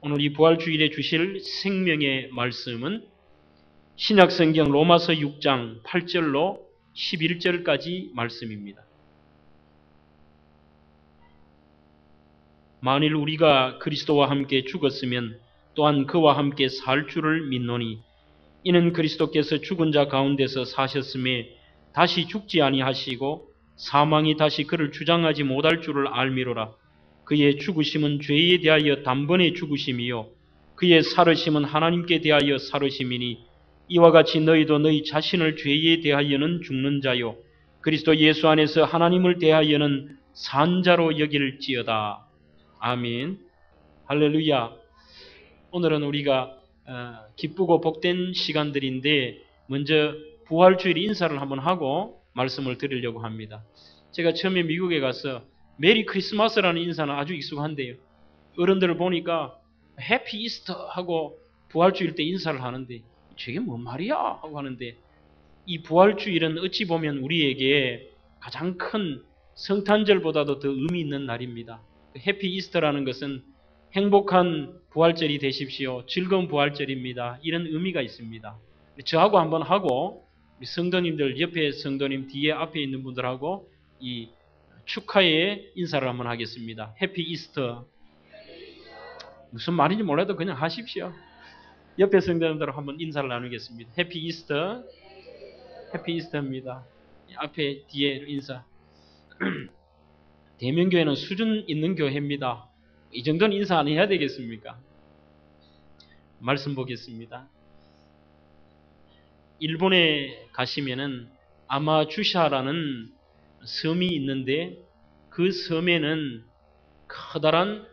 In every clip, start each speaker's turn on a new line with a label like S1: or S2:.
S1: 오늘 이 부활주일에 주실 생명의 말씀은 신약성경 로마서 6장 8절로 11절까지 말씀입니다. 만일 우리가 그리스도와 함께 죽었으면 또한 그와 함께 살 줄을 믿노니 이는 그리스도께서 죽은 자 가운데서 사셨음에 다시 죽지 아니하시고 사망이 다시 그를 주장하지 못할 줄을 알미로라. 그의 죽으심은 죄에 대하여 단번에 죽으심이요 그의 살으심은 하나님께 대하여 살으심이니 이와 같이 너희도 너희 자신을 죄에 대하여는 죽는 자요 그리스도 예수 안에서 하나님을 대하여는 산 자로 여길지어다. 아멘. 할렐루야. 오늘은 우리가 기쁘고 복된 시간들인데 먼저 부활주일 인사를 한번 하고 말씀을 드리려고 합니다. 제가 처음에 미국에 가서 메리 크리스마스라는 인사는 아주 익숙한데요. 어른들을 보니까 해피 이스터 하고 부활주일 때 인사를 하는데 저게 뭔 말이야 하고 하는데 이 부활주일은 어찌 보면 우리에게 가장 큰 성탄절보다도 더 의미 있는 날입니다. 해피 이스터라는 것은 행복한 부활절이 되십시오. 즐거운 부활절입니다. 이런 의미가 있습니다. 저하고 한번 하고 우리 성도님들 옆에 성도님 뒤에 앞에 있는 분들하고 이 축하의 인사를 한번 하겠습니다. 해피 이스터. 무슨 말인지 몰라도 그냥 하십시오. 옆에 성도님들하고 한번 인사를 나누겠습니다. 해피 이스터. 해피 이스터입니다. 앞에 뒤에 인사. 대면교회는 수준 있는 교회입니다. 이 정도는 인사 안 해야 되겠습니까? 말씀 보겠습니다. 일본에 가시면은 아마주샤라는 섬이 있는데 그 섬에는 커다란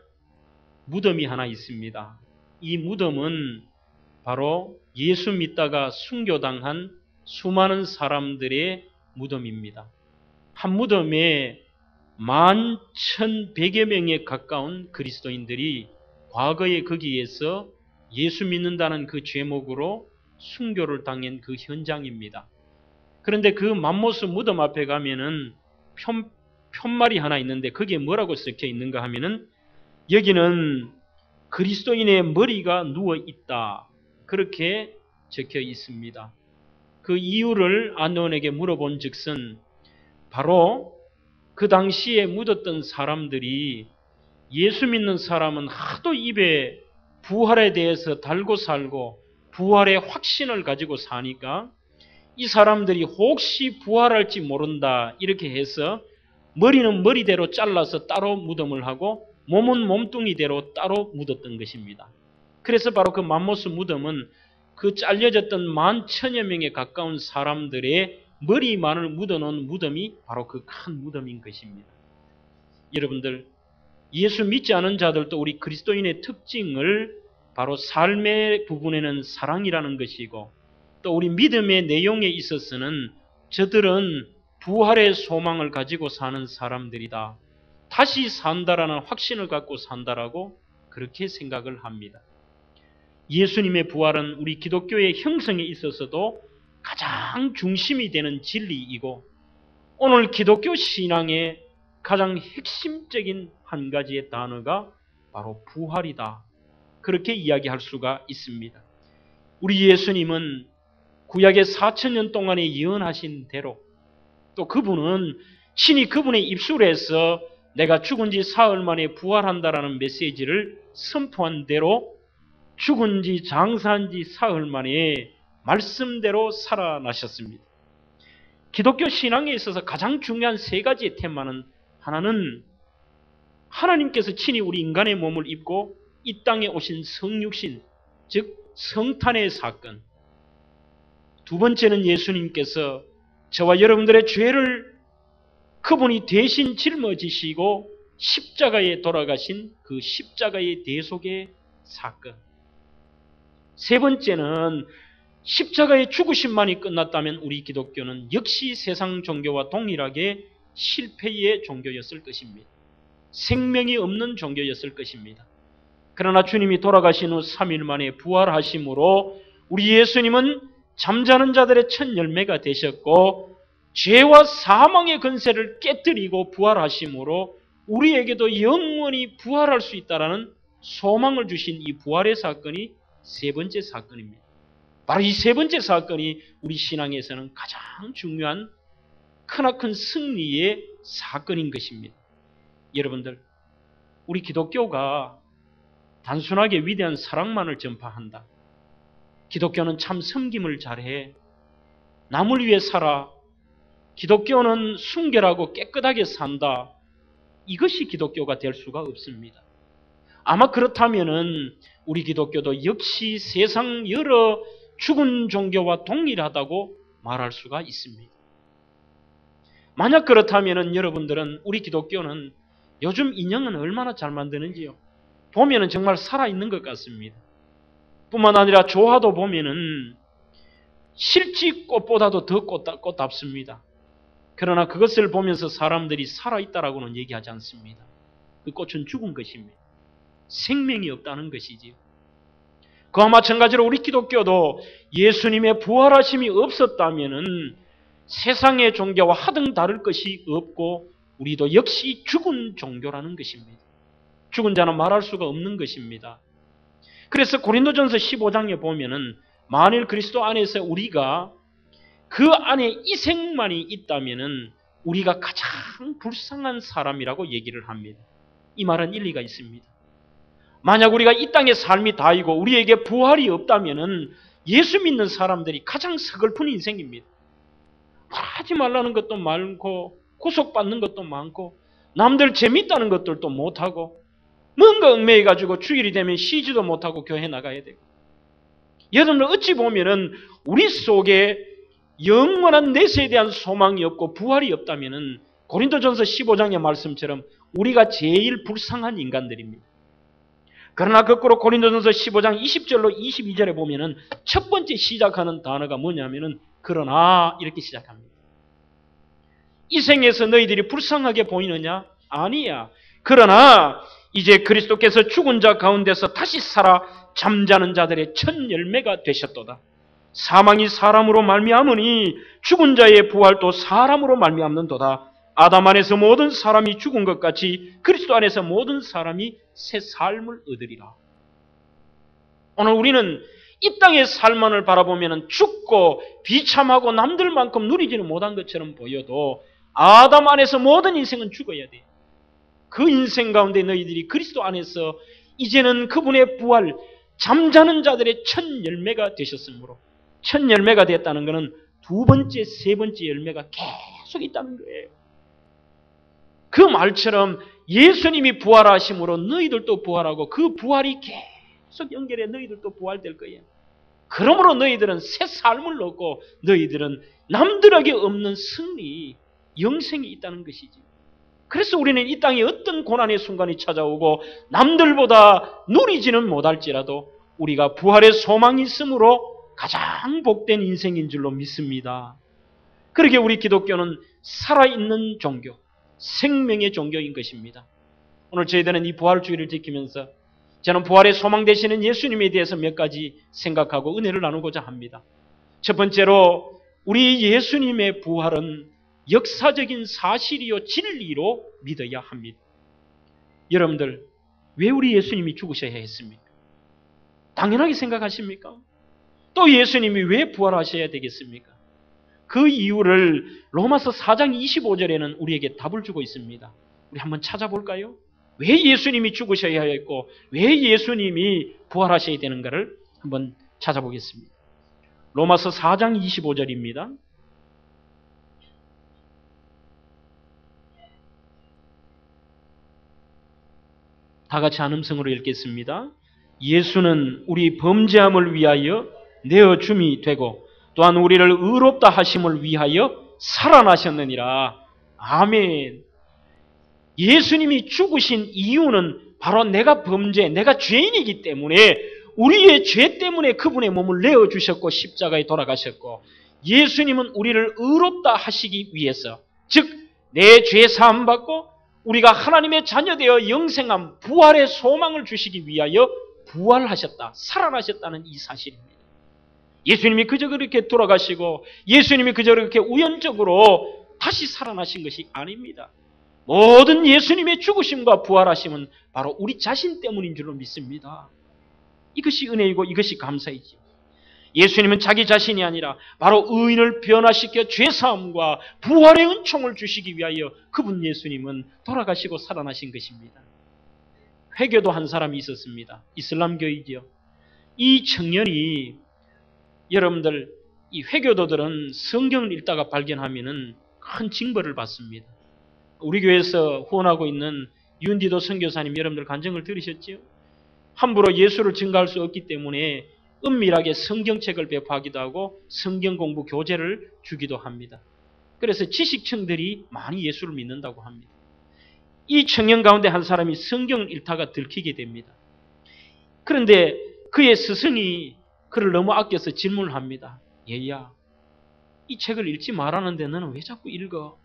S1: 무덤이 하나 있습니다. 이 무덤은 바로 예수 믿다가 순교당한 수많은 사람들의 무덤입니다. 한 무덤에 11,100여 명에 가까운 그리스도인들이 과거에 거기에서 예수 믿는다는 그 죄목으로 순교를 당한 그 현장입니다. 그런데 그 맘모스 무덤 앞에 가면은 편말이 하나 있는데 거기에 뭐라고 적혀 있는가 하면은 여기는 그리스도인의 머리가 누워 있다. 그렇게 적혀 있습니다. 그 이유를 안노원에게 물어본 즉슨 바로 그 당시에 묻었던 사람들이 예수 믿는 사람은 하도 입에 부활에 대해서 달고 살고 부활의 확신을 가지고 사니까 이 사람들이 혹시 부활할지 모른다 이렇게 해서 머리는 머리대로 잘라서 따로 무덤을 하고 몸은 몸뚱이대로 따로 묻었던 것입니다. 그래서 바로 그 맘모스 무덤은 그 잘려졌던 11,000여 명에 가까운 사람들의 머리만을 묻어놓은 무덤이 바로 그 큰 무덤인 것입니다. 여러분들, 예수 믿지 않은 자들도 우리 그리스도인의 특징을 바로 삶의 부분에는 사랑이라는 것이고 또 우리 믿음의 내용에 있어서는 저들은 부활의 소망을 가지고 사는 사람들이다. 다시 산다라는 확신을 갖고 산다라고 그렇게 생각을 합니다. 예수님의 부활은 우리 기독교의 형성에 있어서도 가장 중심이 되는 진리이고 오늘 기독교 신앙의 가장 핵심적인 한 가지의 단어가 바로 부활이다. 그렇게 이야기할 수가 있습니다. 우리 예수님은 구약의 4,000년 동안에 예언하신 대로 또 그분은 친히 그분의 입술에서 내가 죽은 지 사흘 만에 부활한다라는 메시지를 선포한 대로 죽은 지 장사한 지 사흘 만에 말씀대로 살아나셨습니다. 기독교 신앙에 있어서 가장 중요한 세 가지의 테마는 하나는 하나님께서 친히 우리 인간의 몸을 입고 이 땅에 오신 성육신, 즉 성탄의 사건. 두 번째는 예수님께서 저와 여러분들의 죄를 그분이 대신 짊어지시고 십자가에 돌아가신 그 십자가의 대속의 사건. 세 번째는 십자가의 죽으심만이 끝났다면 우리 기독교는 역시 세상 종교와 동일하게 실패의 종교였을 것입니다. 생명이 없는 종교였을 것입니다. 그러나 주님이 돌아가신 후 3일 만에 부활하심으로 우리 예수님은 잠자는 자들의 첫 열매가 되셨고 죄와 사망의 권세를 깨뜨리고 부활하심으로 우리에게도 영원히 부활할 수 있다는 소망을 주신 이 부활의 사건이 세 번째 사건입니다. 바로 이 세 번째 사건이 우리 신앙에서는 가장 중요한 크나큰 승리의 사건인 것입니다. 여러분들, 우리 기독교가 단순하게 위대한 사랑만을 전파한다. 기독교는 참 섬김을 잘해. 남을 위해 살아. 기독교는 순결하고 깨끗하게 산다. 이것이 기독교가 될 수가 없습니다. 아마 그렇다면은 우리 기독교도 역시 세상 여러 죽은 종교와 동일하다고 말할 수가 있습니다. 만약 그렇다면은 여러분들은 우리 기독교는 요즘 인형은 얼마나 잘 만드는지요. 보면은 정말 살아있는 것 같습니다. 뿐만 아니라 조화도 보면은 실지꽃보다도 더 꽃답습니다. 그러나 그것을 보면서 사람들이 살아있다라고는 얘기하지 않습니다. 그 꽃은 죽은 것입니다. 생명이 없다는 것이지요. 그와 마찬가지로 우리 기독교도 예수님의 부활하심이 없었다면은 세상의 종교와 하등 다를 것이 없고 우리도 역시 죽은 종교라는 것입니다. 죽은 자는 말할 수가 없는 것입니다. 그래서 고린도전서 15장에 보면은 만일 그리스도 안에서 우리가 그 안에 이생만이 있다면은 우리가 가장 불쌍한 사람이라고 얘기를 합니다. 이 말은 일리가 있습니다. 만약 우리가 이 땅의 삶이 다이고 우리에게 부활이 없다면은 예수 믿는 사람들이 가장 서글픈 인생입니다. 하지 말라는 것도 많고 구속받는 것도 많고 남들 재밌다는 것들도 못하고 뭔가 얽매여가지고 주일이 되면 쉬지도 못하고 교회 나가야 되고 여러분들 어찌 보면은 우리 속에 영원한 내세에 대한 소망이 없고 부활이 없다면은 고린도전서 15장의 말씀처럼 우리가 제일 불쌍한 인간들입니다. 그러나 거꾸로 고린도전서 15장 20절로 22절에 보면은 첫 번째 시작하는 단어가 뭐냐면은 그러나 이렇게 시작합니다. 이 생에서 너희들이 불쌍하게 보이느냐? 아니야. 그러나 이제 그리스도께서 죽은 자 가운데서 다시 살아 잠자는 자들의 첫 열매가 되셨도다. 사망이 사람으로 말미암으니 죽은 자의 부활도 사람으로 말미암는도다. 아담 안에서 모든 사람이 죽은 것 같이 그리스도 안에서 모든 사람이 새 삶을 얻으리라. 오늘 우리는 이 땅의 삶만을 바라보면 죽고 비참하고 남들만큼 누리지는 못한 것처럼 보여도 아담 안에서 모든 인생은 죽어야 돼. 그 인생 가운데 너희들이 그리스도 안에서 이제는 그분의 부활, 잠자는 자들의 첫 열매가 되셨으므로 첫 열매가 됐다는 것은 두 번째, 세 번째 열매가 계속 있다는 거예요. 그 말처럼 예수님이 부활하심으로 너희들도 부활하고 그 부활이 계속 연결해 너희들도 부활될 거예요. 그러므로 너희들은 새 삶을 얻고 너희들은 남들에게 없는 승리, 영생이 있다는 것이지. 그래서 우리는 이 땅에 어떤 고난의 순간이 찾아오고 남들보다 누리지는 못할지라도 우리가 부활의 소망이 있으므로 가장 복된 인생인 줄로 믿습니다. 그러게 우리 기독교는 살아있는 종교, 생명의 종교인 것입니다. 오늘 저희들은 이 부활주의를 지키면서 저는 부활의 소망 되시는 예수님에 대해서 몇 가지 생각하고 은혜를 나누고자 합니다. 첫 번째로 우리 예수님의 부활은 역사적인 사실이요 진리로 믿어야 합니다. 여러분들 왜 우리 예수님이 죽으셔야 했습니까? 당연하게 생각하십니까? 또 예수님이 왜 부활하셔야 되겠습니까? 그 이유를 로마서 4장 25절에는 우리에게 답을 주고 있습니다. 우리 한번 찾아볼까요? 왜 예수님이 죽으셔야 했고 왜 예수님이 부활하셔야 되는가를 한번 찾아보겠습니다. 로마서 4장 25절입니다. 다 같이 한 음성으로 읽겠습니다. 예수는 우리 범죄함을 위하여 내어줌이 되고 또한 우리를 의롭다 하심을 위하여 살아나셨느니라. 아멘. 예수님이 죽으신 이유는 바로 내가 범죄, 내가 죄인이기 때문에 우리의 죄 때문에 그분의 몸을 내어주셨고 십자가에 돌아가셨고 예수님은 우리를 의롭다 하시기 위해서 즉 내 죄 사함 받고 우리가 하나님의 자녀되어 영생함, 부활의 소망을 주시기 위하여 부활하셨다, 살아나셨다는 이 사실입니다. 예수님이 그저 그렇게 돌아가시고 예수님이 그저 그렇게 우연적으로 다시 살아나신 것이 아닙니다. 모든 예수님의 죽으심과 부활하심은 바로 우리 자신 때문인 줄로 믿습니다. 이것이 은혜이고 이것이 감사이지. 예수님은 자기 자신이 아니라 바로 의인을 변화시켜 죄사함과 부활의 은총을 주시기 위하여 그분 예수님은 돌아가시고 살아나신 것입니다. 회교도 한 사람이 있었습니다. 이슬람교이지요. 이 청년이, 여러분들 이 회교도들은 성경을 읽다가 발견하면은 큰 징벌을 받습니다. 우리 교회에서 후원하고 있는 윤디도 선교사님 여러분들 간증을 들으셨지요? 함부로 예수를 증거할 수 없기 때문에 은밀하게 성경책을 배포하기도 하고 성경 공부 교재를 주기도 합니다. 그래서 지식층들이 많이 예수를 믿는다고 합니다. 이 청년 가운데 한 사람이 성경을 읽다가 들키게 됩니다. 그런데 그의 스승이 그를 너무 아껴서 질문을 합니다. 얘야, 이 책을 읽지 말라는데 너는 왜 자꾸 읽어?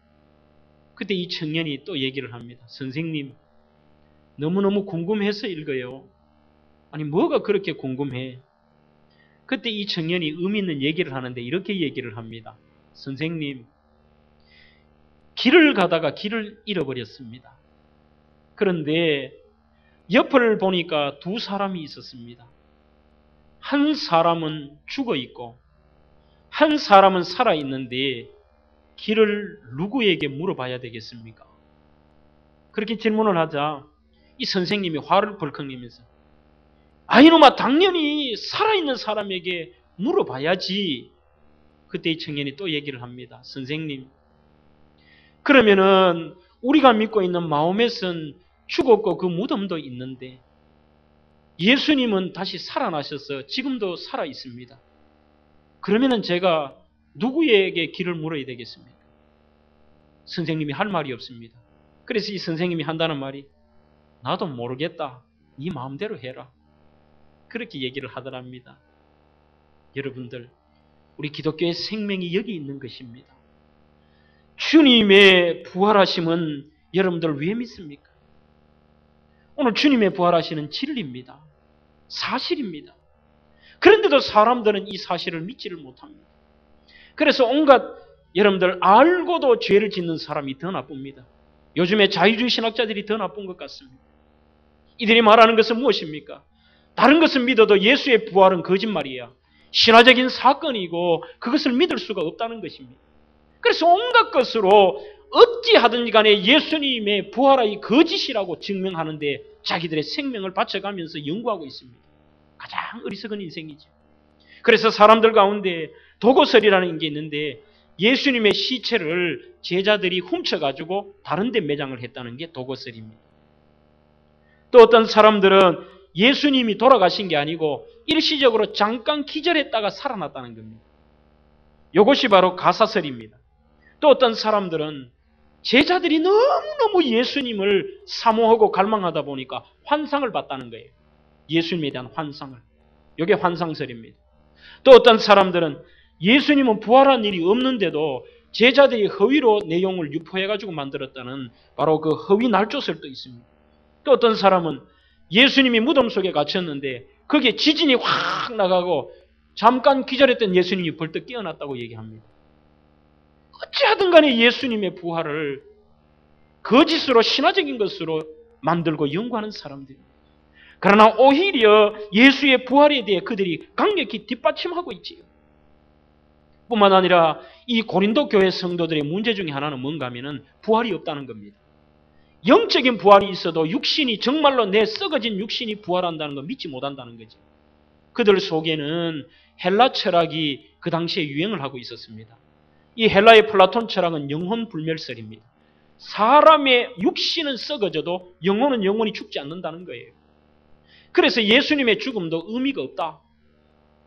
S1: 그때 이 청년이 또 얘기를 합니다. 선생님, 너무너무 궁금해서 읽어요. 아니, 뭐가 그렇게 궁금해? 그때 이 청년이 의미 있는 얘기를 하는데 이렇게 얘기를 합니다. 선생님, 길을 가다가 길을 잃어버렸습니다. 그런데 옆을 보니까 두 사람이 있었습니다. 한 사람은 죽어 있고 한 사람은 살아 있는데 길을 누구에게 물어봐야 되겠습니까? 그렇게 질문을 하자 이 선생님이 화를 벌컥 내면서 아, 이놈아, 당연히 살아있는 사람에게 물어봐야지. 그때 이 청년이 또 얘기를 합니다. 선생님, 그러면은 우리가 믿고 있는 마호멧은 죽었고 그 무덤도 있는데 예수님은 다시 살아나셔서 지금도 살아 있습니다. 그러면은 제가 누구에게 길을 물어야 되겠습니까? 선생님이 할 말이 없습니다. 그래서 이 선생님이 한다는 말이 나도 모르겠다. 네 마음대로 해라. 그렇게 얘기를 하더랍니다. 여러분들, 우리 기독교의 생명이 여기 있는 것입니다. 주님의 부활하심은 여러분들 왜 믿습니까? 오늘 주님의 부활하시는 진리입니다. 사실입니다. 그런데도 사람들은 이 사실을 믿지를 못합니다. 그래서 온갖 여러분들 알고도 죄를 짓는 사람이 더 나쁩니다. 요즘에 자유주의 신학자들이 더 나쁜 것 같습니다. 이들이 말하는 것은 무엇입니까? 다른 것은 믿어도 예수의 부활은 거짓말이야. 신화적인 사건이고 그것을 믿을 수가 없다는 것입니다. 그래서 온갖 것으로 어찌하든지 간에 예수님의 부활이 거짓이라고 증명하는데 자기들의 생명을 바쳐가면서 연구하고 있습니다. 가장 어리석은 인생이죠. 그래서 사람들 가운데 도고설이라는 게 있는데 예수님의 시체를 제자들이 훔쳐가지고 다른 데 매장을 했다는 게 도고설입니다. 또 어떤 사람들은 예수님이 돌아가신 게 아니고 일시적으로 잠깐 기절했다가 살아났다는 겁니다. 이것이 바로 가사설입니다. 또 어떤 사람들은 제자들이 너무너무 예수님을 사모하고 갈망하다 보니까 환상을 봤다는 거예요. 예수님에 대한 환상을. 이게 환상설입니다. 또 어떤 사람들은 예수님은 부활한 일이 없는데도 제자들이 허위로 내용을 유포해가지고 만들었다는 바로 그 허위 날조설도 있습니다. 또 어떤 사람은 예수님이 무덤 속에 갇혔는데 거기에 지진이 확 나가고 잠깐 기절했던 예수님이 벌떡 깨어났다고 얘기합니다. 어찌하든 간에 예수님의 부활을 거짓으로 신화적인 것으로 만들고 연구하는 사람들입니다. 그러나 오히려 예수의 부활에 대해 그들이 강력히 뒷받침하고 있지요. 뿐만 아니라 이 고린도 교회 성도들의 문제 중에 하나는 뭔가 하면은 부활이 없다는 겁니다. 영적인 부활이 있어도 육신이 정말로 내 썩어진 육신이 부활한다는 거 믿지 못한다는 거죠. 그들 속에는 헬라 철학이 그 당시에 유행을 하고 있었습니다. 이 헬라의 플라톤 철학은 영혼 불멸설입니다. 사람의 육신은 썩어져도 영혼은 영원히 죽지 않는다는 거예요. 그래서 예수님의 죽음도 의미가 없다.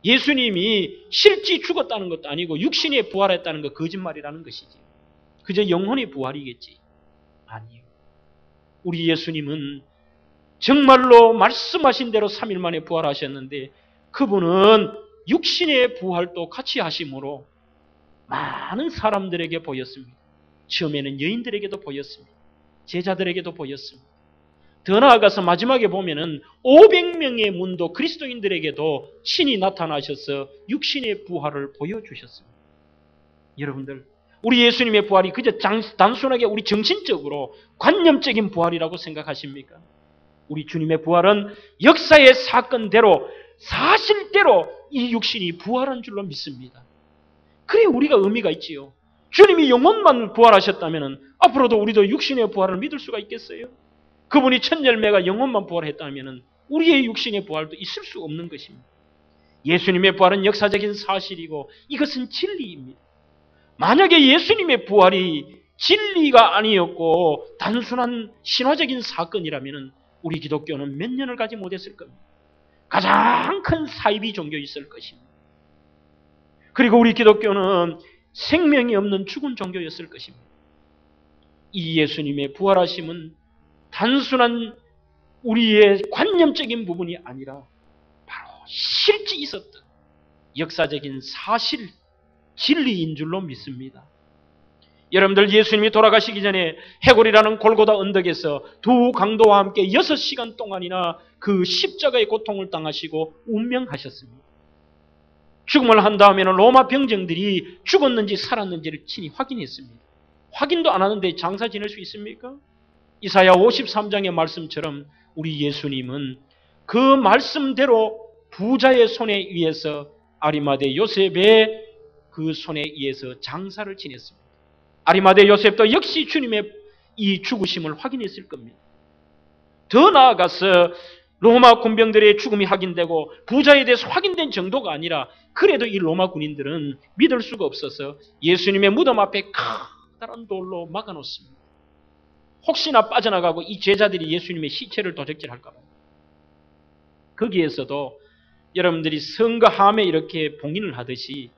S1: 예수님이 실제 죽었다는 것도 아니고 육신이 부활했다는 거 거짓말이라는 것이지. 그저 영혼의 부활이겠지. 아니요. 우리 예수님은 정말로 말씀하신 대로 3일 만에 부활하셨는데 그분은 육신의 부활도 같이 하심으로 많은 사람들에게 보였습니다. 처음에는 여인들에게도 보였습니다. 제자들에게도 보였습니다. 더 나아가서 마지막에 보면은 500명의 문도 그리스도인들에게도 친히 나타나셔서 육신의 부활을 보여주셨습니다. 여러분들, 우리 예수님의 부활이 그저 단순하게 우리 정신적으로 관념적인 부활이라고 생각하십니까? 우리 주님의 부활은 역사의 사건대로 사실대로 이 육신이 부활한 줄로 믿습니다. 그래 우리가 의미가 있지요. 주님이 영혼만 부활하셨다면 앞으로도 우리도 육신의 부활을 믿을 수가 있겠어요? 그분이 첫 열매가 영혼만 부활했다면 우리의 육신의 부활도 있을 수 없는 것입니다. 예수님의 부활은 역사적인 사실이고 이것은 진리입니다. 만약에 예수님의 부활이 진리가 아니었고 단순한 신화적인 사건이라면 우리 기독교는 몇 년을 가지 못했을 겁니다. 가장 큰 사이비 종교였을 것입니다. 그리고 우리 기독교는 생명이 없는 죽은 종교였을 것입니다. 이 예수님의 부활하심은 단순한 우리의 관념적인 부분이 아니라 바로 실제 있었던 역사적인 사실, 진리인 줄로 믿습니다. 여러분들 예수님이 돌아가시기 전에 해골이라는 골고다 언덕에서 두 강도와 함께 6시간 동안이나 그 십자가의 고통을 당하시고 운명하셨습니다. 죽음을 한 다음에는 로마 병정들이 죽었는지 살았는지를 친히 확인했습니다. 확인도 안 하는데 장사 지낼 수 있습니까? 이사야 53장의 말씀처럼 우리 예수님은 그 말씀대로 부자의 손에 의해서 아리마대 요셉의 그 손에 의해서 장사를 지냈습니다. 아리마대 요셉도 역시 주님의 이 죽으심을 확인했을 겁니다. 더 나아가서 로마 군병들의 죽음이 확인되고 부자에 대해서 확인된 정도가 아니라 그래도 이 로마 군인들은 믿을 수가 없어서 예수님의 무덤 앞에 커다란 돌로 막아놓습니다. 혹시나 빠져나가고 이 제자들이 예수님의 시체를 도적질할까 봐요. 거기에서도 여러분들이 성과 함에 이렇게 봉인을 하듯이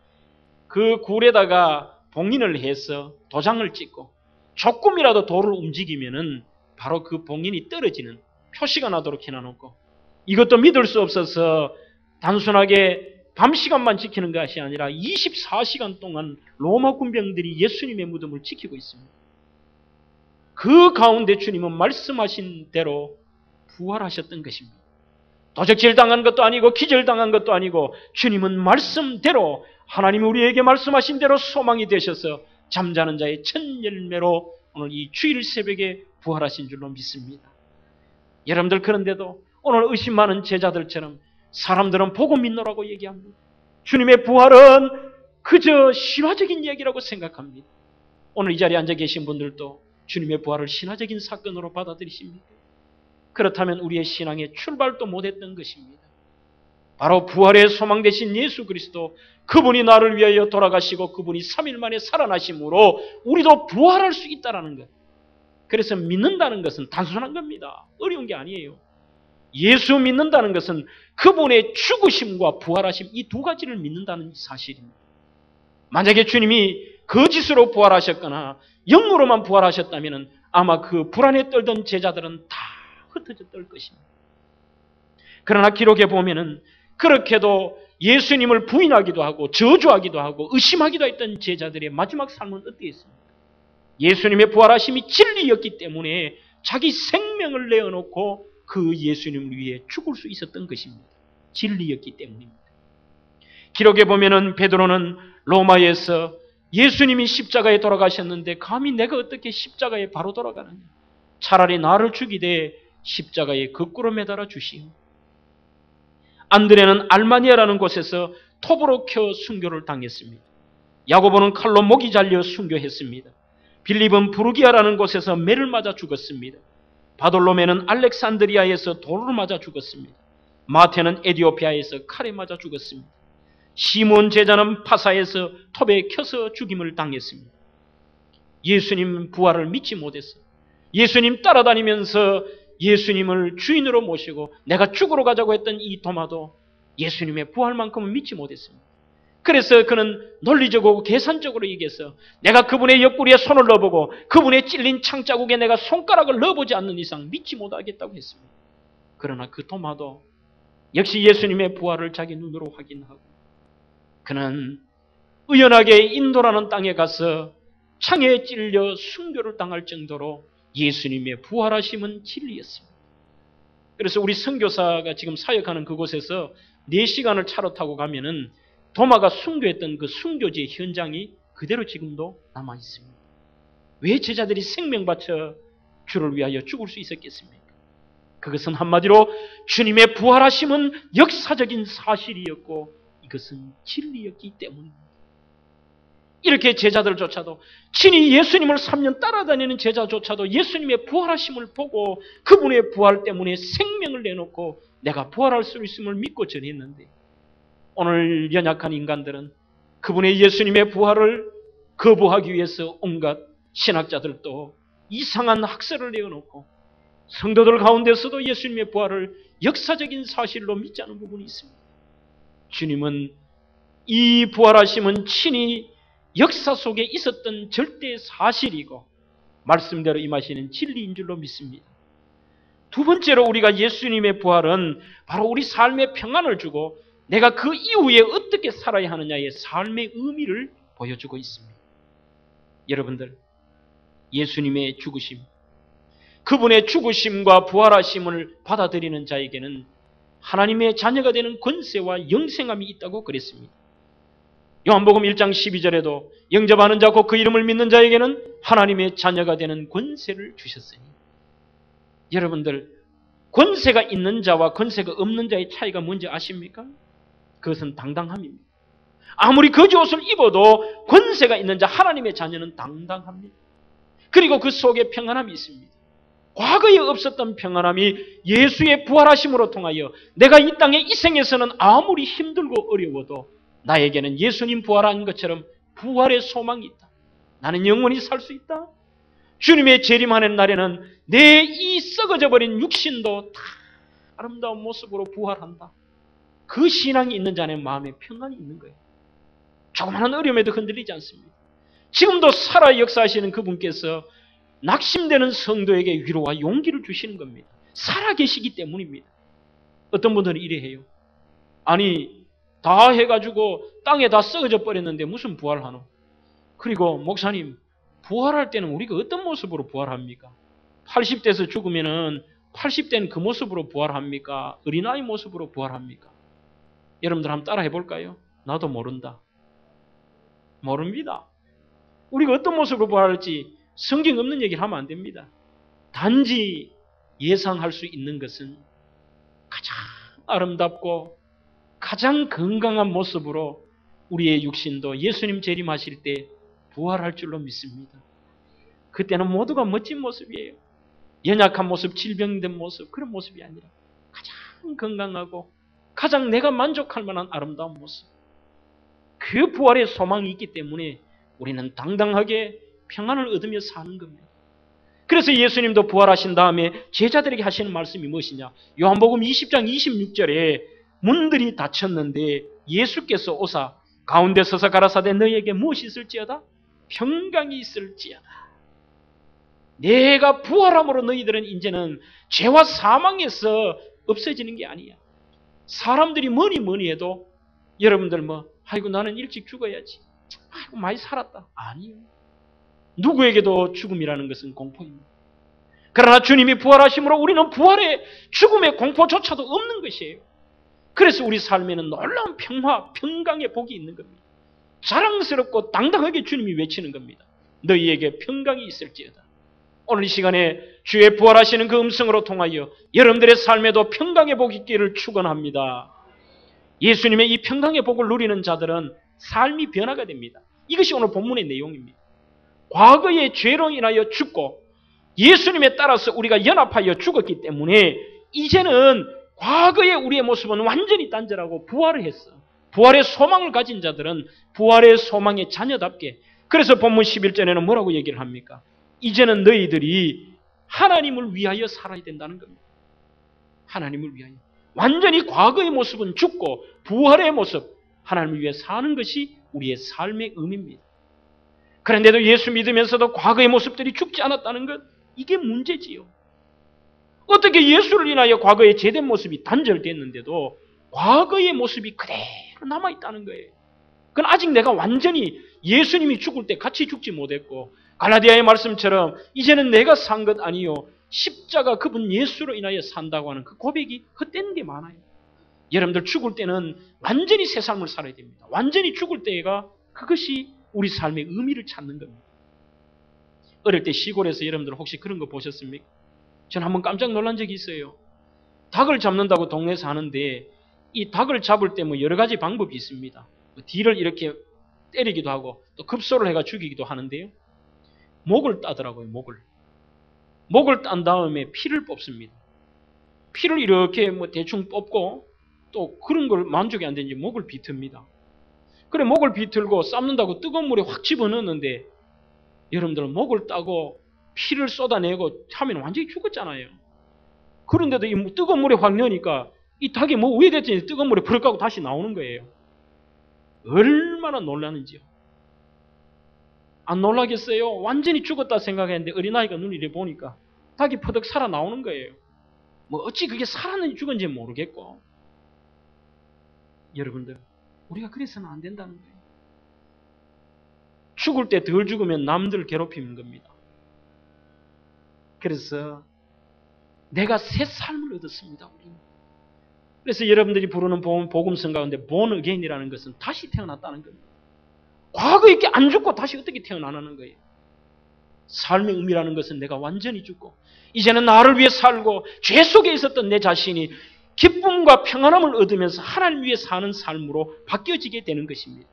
S1: 그 굴에다가 봉인을 해서 도장을 찍고 조금이라도 돌을 움직이면은 바로 그 봉인이 떨어지는 표시가 나도록 해놔놓고 이것도 믿을 수 없어서 단순하게 밤 시간만 지키는 것이 아니라 24시간 동안 로마 군병들이 예수님의 무덤을 지키고 있습니다. 그 가운데 주님은 말씀하신 대로 부활하셨던 것입니다. 도적질 당한 것도 아니고 기절당한 것도 아니고 주님은 말씀대로 하나님이 우리에게 말씀하신 대로 소망이 되셔서 잠자는 자의 첫 열매로 오늘 이 주일 새벽에 부활하신 줄로 믿습니다. 여러분들 그런데도 오늘 의심 많은 제자들처럼 사람들은 보고 믿노라고 얘기합니다. 주님의 부활은 그저 신화적인 이야기라고 생각합니다. 오늘 이 자리에 앉아 계신 분들도 주님의 부활을 신화적인 사건으로 받아들이십니까? 그렇다면 우리의 신앙의 출발도 못했던 것입니다. 바로 부활의 소망 되신 예수 그리스도, 그분이 나를 위하여 돌아가시고 그분이 3일 만에 살아나심으로 우리도 부활할 수 있다는 것. 그래서 믿는다는 것은 단순한 겁니다. 어려운 게 아니에요. 예수 믿는다는 것은 그분의 죽으심과 부활하심 이 두 가지를 믿는다는 사실입니다. 만약에 주님이 거짓으로 부활하셨거나 영으로만 부활하셨다면 아마 그 불안에 떨던 제자들은 다 흩어져 떨 것입니다. 그러나 기록에 보면은 그렇게도 예수님을 부인하기도 하고 저주하기도 하고 의심하기도 했던 제자들의 마지막 삶은 어땠습니까? 예수님의 부활하심이 진리였기 때문에 자기 생명을 내어놓고 그 예수님을 위해 죽을 수 있었던 것입니다. 진리였기 때문입니다. 기록에 보면은 베드로는 로마에서 예수님이 십자가에 돌아가셨는데 감히 내가 어떻게 십자가에 바로 돌아가느냐. 차라리 나를 죽이되 십자가에 거꾸로 매달아 주시오. 안드레는 알마니아라는 곳에서 톱으로 켜 순교를 당했습니다. 야고보는 칼로 목이 잘려 순교했습니다. 빌립은 부르기아라는 곳에서 매를 맞아 죽었습니다. 바돌로메는 알렉산드리아에서 돌을 맞아 죽었습니다. 마태는 에디오피아에서 칼에 맞아 죽었습니다. 시몬 제자는 파사에서 톱에 켜서 죽임을 당했습니다. 예수님 부활을 믿지 못했어요. 예수님 따라다니면서 예수님을 주인으로 모시고 내가 죽으러 가자고 했던 이 도마도 예수님의 부활만큼은 믿지 못했습니다. 그래서 그는 논리적으로 계산적으로 얘기해서 내가 그분의 옆구리에 손을 넣어보고 그분의 찔린 창자국에 내가 손가락을 넣어보지 않는 이상 믿지 못하겠다고 했습니다. 그러나 그 도마도 역시 예수님의 부활을 자기 눈으로 확인하고 그는 의연하게 인도라는 땅에 가서 창에 찔려 순교를 당할 정도로 예수님의 부활하심은 진리였습니다. 그래서 우리 선교사가 지금 사역하는 그곳에서 4시간을 차로 타고 가면은 도마가 순교했던 그 순교지의 현장이 그대로 지금도 남아 있습니다. 왜 제자들이 생명 바쳐 주를 위하여 죽을 수 있었겠습니까? 그것은 한마디로 주님의 부활하심은 역사적인 사실이었고 이것은 진리였기 때문입니다. 이렇게 제자들조차도 친히 예수님을 3년 따라다니는 제자조차도 예수님의 부활하심을 보고 그분의 부활 때문에 생명을 내놓고 내가 부활할 수 있음을 믿고 전했는데 오늘 연약한 인간들은 그분의 예수님의 부활을 거부하기 위해서 온갖 신학자들도 이상한 학설을 내어놓고 성도들 가운데서도 예수님의 부활을 역사적인 사실로 믿지 않은 부분이 있습니다. 주님은 이 부활하심은 친히 역사 속에 있었던 절대 사실이고 말씀대로 임하시는 진리인 줄로 믿습니다. 두 번째로 우리가 예수님의 부활은 바로 우리 삶에 평안을 주고 내가 그 이후에 어떻게 살아야 하느냐의 삶의 의미를 보여주고 있습니다. 여러분들, 예수님의 죽으심, 그분의 죽으심과 부활하심을 받아들이는 자에게는 하나님의 자녀가 되는 권세와 영생함이 있다고 그랬습니다. 요한복음 1장 12절에도 영접하는 자 곧 그 이름을 믿는 자에게는 하나님의 자녀가 되는 권세를 주셨으니 여러분들, 권세가 있는 자와 권세가 없는 자의 차이가 뭔지 아십니까? 그것은 당당함입니다. 아무리 거지 옷을 입어도 권세가 있는 자 하나님의 자녀는 당당합니다. 그리고 그 속에 평안함이 있습니다. 과거에 없었던 평안함이 예수의 부활하심으로 통하여 내가 이 땅의 이 생에서는 아무리 힘들고 어려워도 나에게는 예수님 부활한 것처럼 부활의 소망이 있다. 나는 영원히 살 수 있다. 주님의 재림하는 날에는 내 이 썩어져 버린 육신도 다 아름다운 모습으로 부활한다. 그 신앙이 있는 자의 마음에 평안이 있는 거예요. 조그마한 어려움에도 흔들리지 않습니다. 지금도 살아 역사하시는 그분께서 낙심되는 성도에게 위로와 용기를 주시는 겁니다. 살아 계시기 때문입니다. 어떤 분들은 이래 해요. 아니, 다 해가지고 땅에 다 썩어져 버렸는데 무슨 부활하노? 그리고 목사님, 부활할 때는 우리가 어떤 모습으로 부활합니까? 80대에서 죽으면은 80대는 그 모습으로 부활합니까? 어린아이 모습으로 부활합니까? 여러분들 한번 따라 해볼까요? 나도 모른다. 모릅니다. 우리가 어떤 모습으로 부활할지 성경 없는 얘기를 하면 안 됩니다. 단지 예상할 수 있는 것은 가장 아름답고 가장 건강한 모습으로 우리의 육신도 예수님 재림하실 때 부활할 줄로 믿습니다. 그때는 모두가 멋진 모습이에요. 연약한 모습, 질병된 모습, 그런 모습이 아니라 가장 건강하고 가장 내가 만족할 만한 아름다운 모습. 그 부활의 소망이 있기 때문에 우리는 당당하게 평안을 얻으며 사는 겁니다. 그래서 예수님도 부활하신 다음에 제자들에게 하시는 말씀이 무엇이냐? 요한복음 20장 26절에 문들이 닫혔는데 예수께서 오사 가운데 서서 가라사대 너희에게 무엇이 있을지어다? 평강이 있을지어다. 내가 부활함으로 너희들은 이제는 죄와 사망에서 없어지는 게 아니야. 사람들이 뭐니 해도 여러분들 아이고 나는 일찍 죽어야지. 아이고 많이 살았다. 아니요. 누구에게도 죽음이라는 것은 공포입니다. 그러나 주님이 부활하심으로 우리는 부활의 죽음의 공포조차도 없는 것이에요. 그래서 우리 삶에는 놀라운 평화, 평강의 복이 있는 겁니다. 자랑스럽고 당당하게 주님이 외치는 겁니다. 너희에게 평강이 있을지어다. 오늘 이 시간에 주의 부활하시는 그 음성으로 통하여 여러분들의 삶에도 평강의 복이 있기를 축원합니다. 예수님의 이 평강의 복을 누리는 자들은 삶이 변화가 됩니다. 이것이 오늘 본문의 내용입니다. 과거의 죄로 인하여 죽고 예수님에 따라서 우리가 연합하여 죽었기 때문에 이제는 과거의 우리의 모습은 완전히 단절하고 부활을 했어. 부활의 소망을 가진 자들은 부활의 소망의 자녀답게, 그래서 본문 11절에는 뭐라고 얘기를 합니까? 이제는 너희들이 하나님을 위하여 살아야 된다는 겁니다. 하나님을 위하여. 완전히 과거의 모습은 죽고 부활의 모습, 하나님을 위해 사는 것이 우리의 삶의 의미입니다. 그런데도 예수 믿으면서도 과거의 모습들이 죽지 않았다는 것, 이게 문제지요. 어떻게 예수를 인하여 과거의 제된 모습이 단절됐는데도 과거의 모습이 그대로 남아있다는 거예요. 그건 아직 내가 완전히 예수님이 죽을 때 같이 죽지 못했고, 갈라디아의 말씀처럼 이제는 내가 산 것 아니요 십자가 그분 예수로 인하여 산다고 하는 그 고백이 헛된 게 많아요. 여러분들 죽을 때는 완전히 새 삶을 살아야 됩니다. 완전히 죽을 때가 그것이 우리 삶의 의미를 찾는 겁니다. 어릴 때 시골에서 여러분들 혹시 그런 거 보셨습니까? 저는 한번 깜짝 놀란 적이 있어요. 닭을 잡는다고 동네에서 하는데 이 닭을 잡을 때 뭐 여러 가지 방법이 있습니다. 뒤를 이렇게 때리기도 하고 또 급소를 해가 죽이기도 하는데요. 목을 따더라고요. 목을 딴 다음에 피를 뽑습니다. 피를 이렇게 뭐 대충 뽑고 또 그런 걸 만족이 안 되는지 목을 비틉니다. 그래 목을 비틀고 삶는다고 뜨거운 물에 확 집어넣었는데 여러분들은 목을 따고 피를 쏟아내고 하면 완전히 죽었잖아요. 그런데도 이 뜨거운 물에 확 넣으니까 이 닭이 뭐 왜 됐지? 뜨거운 물에 불을 끄고 다시 나오는 거예요. 얼마나 놀라는지요. 안 놀라겠어요? 완전히 죽었다 생각했는데 어린아이가 눈을 이래 보니까 닭이 퍼득 살아나오는 거예요. 뭐 어찌 그게 살았는지 죽었는지 모르겠고. 여러분들, 우리가 그래서는 안 된다는 거예요. 죽을 때 덜 죽으면 남들 괴롭히는 겁니다. 그래서 내가 새 삶을 얻었습니다. 우리는. 그래서 여러분들이 부르는 복음성 가운데 born again이라는 것은 다시 태어났다는 겁니다. 과거에 이렇게 안 죽고 다시 어떻게 태어나는 거예요. 삶의 의미라는 것은 내가 완전히 죽고 이제는 나를 위해 살고 죄 속에 있었던 내 자신이 기쁨과 평안함을 얻으면서 하나님 위해 사는 삶으로 바뀌어지게 되는 것입니다.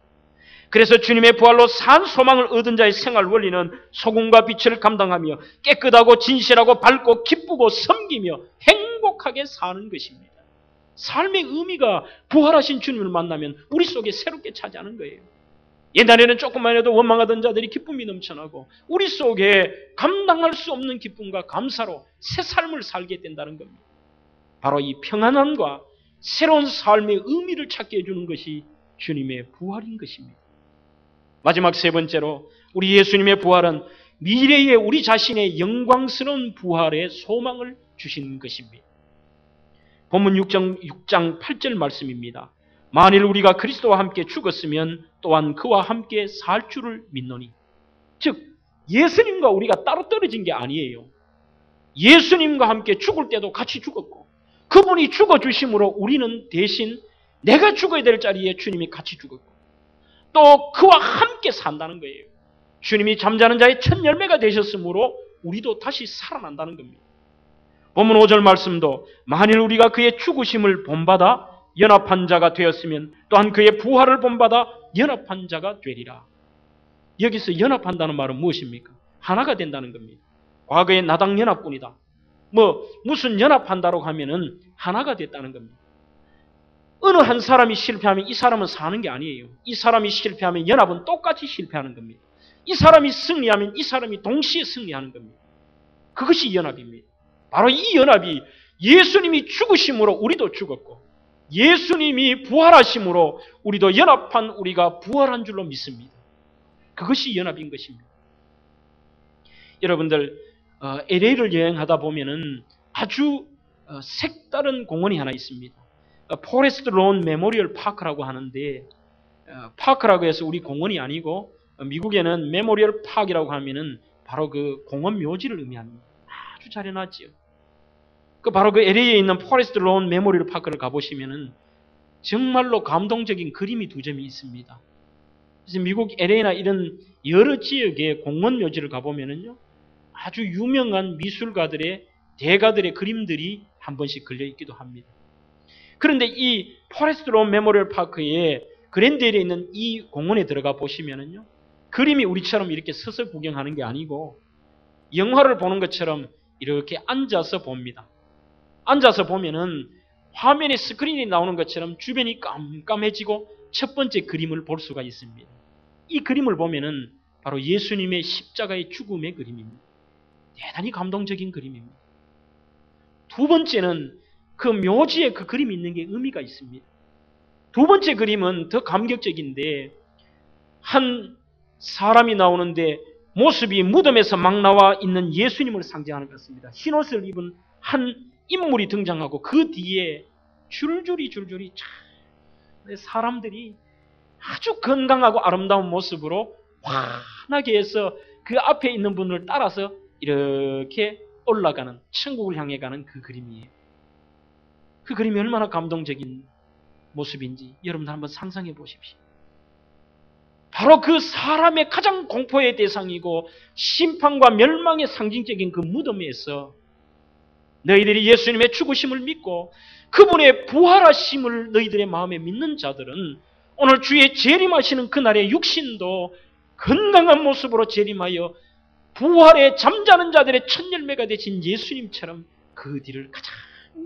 S1: 그래서 주님의 부활로 산 소망을 얻은 자의 생활 원리는 소금과 빛을 감당하며 깨끗하고 진실하고 밝고 기쁘고 섬기며 행복하게 사는 것입니다. 삶의 의미가 부활하신 주님을 만나면 우리 속에 새롭게 차지하는 거예요. 옛날에는 조금만 해도 원망하던 자들이 기쁨이 넘쳐나고 우리 속에 감당할 수 없는 기쁨과 감사로 새 삶을 살게 된다는 겁니다. 바로 이 평안함과 새로운 삶의 의미를 찾게 해주는 것이 주님의 부활인 것입니다. 마지막 세 번째로 우리 예수님의 부활은 미래의 우리 자신의 영광스러운 부활의 소망을 주신 것입니다. 본문 6장 8절 말씀입니다. 만일 우리가 그리스도와 함께 죽었으면 또한 그와 함께 살 줄을 믿노니. 즉 예수님과 우리가 따로 떨어진 게 아니에요. 예수님과 함께 죽을 때도 같이 죽었고 그분이 죽어주심으로 우리는 대신 내가 죽어야 될 자리에 주님이 같이 죽었고 또 그와 함께 산다는 거예요. 주님이 잠자는 자의 첫 열매가 되셨으므로 우리도 다시 살아난다는 겁니다. 본문 5절 말씀도 만일 우리가 그의 죽으심을 본받아 연합한 자가 되었으면 또한 그의 부활을 본받아 연합한 자가 되리라. 여기서 연합한다는 말은 무엇입니까? 하나가 된다는 겁니다. 과거의 나당 연합군이다. 무슨 연합한다고 하면은 하나가 됐다는 겁니다. 어느 한 사람이 실패하면 이 사람은 사는 게 아니에요. 이 사람이 실패하면 연합은 똑같이 실패하는 겁니다. 이 사람이 승리하면 이 사람이 동시에 승리하는 겁니다. 그것이 연합입니다. 바로 이 연합이 예수님이 죽으심으로 우리도 죽었고 예수님이 부활하심으로 우리도 연합한 우리가 부활한 줄로 믿습니다. 그것이 연합인 것입니다. 여러분들 LA를 여행하다 보면은 아주 색다른 공원이 하나 있습니다. 포레스트 론 메모리얼 파크라고 하는데 파크라고 해서 우리 공원이 아니고 미국에는 메모리얼 파크라고 하면은 바로 그 공원 묘지를 의미합니다. 아주 잘 해놨지요. 바로 그 LA에 있는 포레스트 론 메모리얼 파크를 가보시면은 정말로 감동적인 그림이 두 점이 있습니다. 그래서 미국 LA나 이런 여러 지역의 공원 묘지를 가보면은요, 아주 유명한 미술가들의 대가들의 그림들이 한 번씩 걸려 있기도 합니다. 그런데 이 포레스트 론 메모리얼 파크의 그랜데일에 있는 이 공원에 들어가 보시면은요, 그림이 우리처럼 이렇게 서서 구경하는 게 아니고 영화를 보는 것처럼 이렇게 앉아서 봅니다. 앉아서 보면은 화면에 스크린이 나오는 것처럼 주변이 깜깜해지고 첫 번째 그림을 볼 수가 있습니다. 이 그림을 보면은 바로 예수님의 십자가의 죽음의 그림입니다. 대단히 감동적인 그림입니다. 두 번째는 그 묘지에 그 그림이 있는 게 의미가 있습니다. 두 번째 그림은 더 감격적인데 한 사람이 나오는데 모습이 무덤에서 막 나와 있는 예수님을 상징하는 것 같습니다. 흰옷을 입은 한 인물이 등장하고 그 뒤에 줄줄이 사람들이 아주 건강하고 아름다운 모습으로 환하게 해서 그 앞에 있는 분을 따라서 이렇게 올라가는 천국을 향해 가는 그 그림이에요. 그 그림이 얼마나 감동적인 모습인지 여러분들 한번 상상해 보십시오. 바로 그 사람의 가장 공포의 대상이고 심판과 멸망의 상징적인 그 무덤에서 너희들이 예수님의 죽으심을 믿고 그분의 부활하심을 너희들의 마음에 믿는 자들은 오늘 주의 재림하시는 그날의 육신도 건강한 모습으로 재림하여 부활에 잠자는 자들의 첫 열매가 되신 예수님처럼 그 뒤를 가장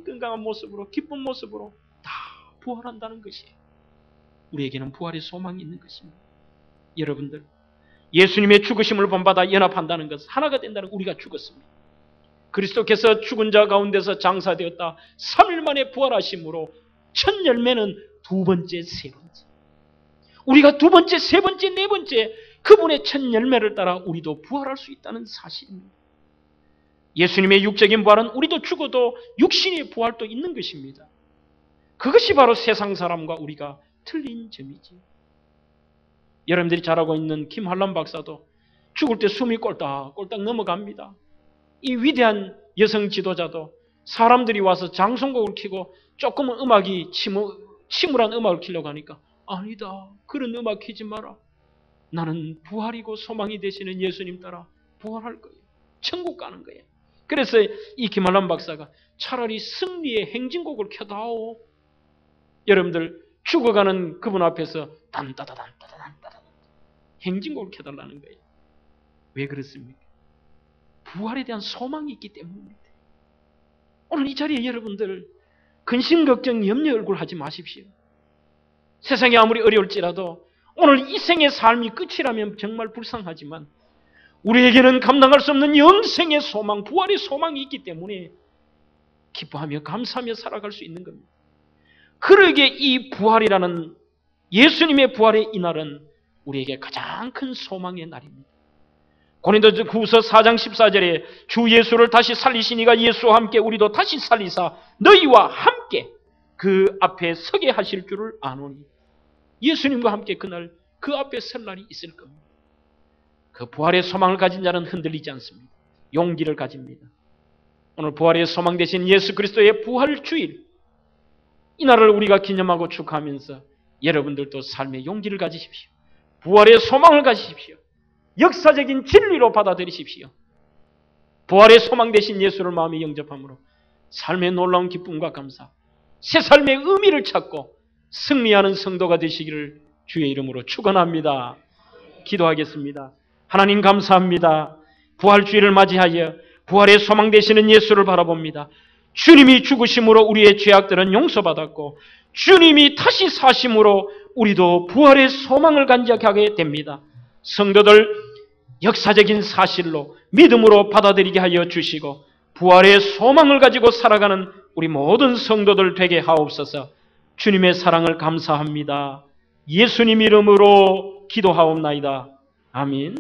S1: 건강한 모습으로 기쁜 모습으로 다 부활한다는 것이에요. 우리에게는 부활의 소망이 있는 것입니다. 여러분들, 예수님의 죽으심을 본받아 연합한다는 것, 하나가 된다는 것, 우리가 죽었습니다. 그리스도께서 죽은 자 가운데서 장사되었다 3일 만에 부활하심으로 첫 열매는 두 번째, 세 번째. 우리가 두 번째, 세 번째, 네 번째 그분의 첫 열매를 따라 우리도 부활할 수 있다는 사실입니다. 예수님의 육적인 부활은 우리도 죽어도 육신의 부활도 있는 것입니다. 그것이 바로 세상 사람과 우리가 틀린 점이지. 여러분들이 잘 알고 있는 김한란 박사도 죽을 때 숨이 꼴딱꼴딱 넘어갑니다. 이 위대한 여성 지도자도 사람들이 와서 장송곡을 켜고 조금은 음악이 침울한 음악을 켜려고 하니까 아니다, 그런 음악 켜지 마라. 나는 부활이고 소망이 되시는 예수님 따라 부활할 거예요. 천국 가는 거예요. 그래서 이 김한란 박사가 차라리 승리의 행진곡을 켜다오. 여러분들 죽어가는 그분 앞에서 단따다단따다단따다 행진곡을 켜달라는 거예요. 왜 그렇습니까? 부활에 대한 소망이 있기 때문입니다. 오늘 이 자리에 여러분들 근심, 걱정, 염려 얼굴 하지 마십시오. 세상이 아무리 어려울지라도 오늘 이 생의 삶이 끝이라면 정말 불쌍하지만 우리에게는 감당할 수 없는 영생의 소망, 부활의 소망이 있기 때문에 기뻐하며 감사하며 살아갈 수 있는 겁니다. 그러기에 이 부활이라는 예수님의 부활의 이날은 우리에게 가장 큰 소망의 날입니다. 고린도후서 4장 14절에 주 예수를 다시 살리시니가 예수와 함께 우리도 다시 살리사 너희와 함께 그 앞에 서게 하실 줄을 아노니. 예수님과 함께 그날 그 앞에 설 날이 있을 겁니다. 그 부활의 소망을 가진 자는 흔들리지 않습니다. 용기를 가집니다. 오늘 부활의 소망 되신 예수 그리스도의 부활주일, 이 날을 우리가 기념하고 축하하면서 여러분들도 삶의 용기를 가지십시오. 부활의 소망을 가지십시오. 역사적인 진리로 받아들이십시오. 부활의 소망 되신 예수를 마음에 영접함으로 삶의 놀라운 기쁨과 감사, 새 삶의 의미를 찾고 승리하는 성도가 되시기를 주의 이름으로 축원합니다. 기도하겠습니다. 하나님 감사합니다. 부활주일을 맞이하여 부활의 소망 되시는 예수를 바라봅니다. 주님이 죽으심으로 우리의 죄악들은 용서받았고 주님이 다시 사심으로 우리도 부활의 소망을 간직하게 됩니다. 성도들 역사적인 사실로 믿음으로 받아들이게 하여 주시고 부활의 소망을 가지고 살아가는 우리 모든 성도들 되게 하옵소서. 주님의 사랑을 감사합니다. 예수님 이름으로 기도하옵나이다. 아멘.